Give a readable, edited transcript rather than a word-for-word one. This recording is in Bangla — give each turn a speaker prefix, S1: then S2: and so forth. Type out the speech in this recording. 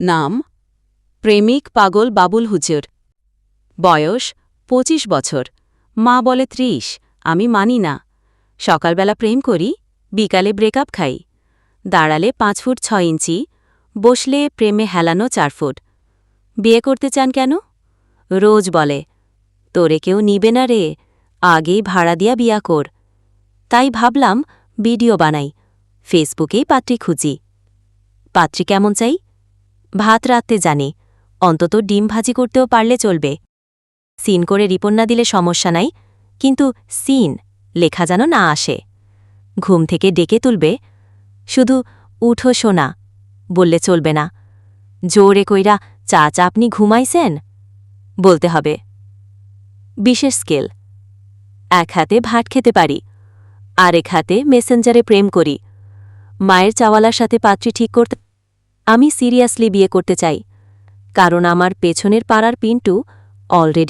S1: নাম প্রেমিক পাগল বাবুল হুজুর। বয়স ২৫ বছর। মা বলে ৩০, আমি মানি না। সকালবেলা প্রেম করি, বিকালে ব্রেকআপ খাই। দাঁড়ালে ৫ ফুট ৬ ইঞ্চি, বসলে প্রেমে হেলানো ৪ ফুট। বিয়ে করতে চান কেন? রোজ বলে, তোরে কেউ নিবে না রে, আগেই ভাড়া দিয়া বিয়া কর। তাই ভাবলাম ভিডিও বানাই, ফেসবুকেই পাত্রী খুঁজি। পাত্রী কেমন চাই? ভাত রাঁধতে জানে, অন্তত ডিম ভাজি করতেও পারলে চলবে। সিন করে রিপোর্ট না দিলে সমস্যা নাই, কিন্তু সিন লেখা যেন না আসে। ঘুম থেকে ডেকে তুলবে, শুধু উঠো শোনা বললে চলবে না। জোরে কইরা চাচা আপনি ঘুমাইছেন বলতে হবে। বিশেষ স্কেল, এক হাতে ভাত খেতে পারি, আরেক হাতে মেসেঞ্জারে প্রেম করি। মায়ের চাওয়ালার সাথে পাত্রী ঠিক করতে আমি সিরিয়াসলি বিয়ে করতে চাই, কারণ আমার পেছনের পাড়ার পিন্টু অলরেডি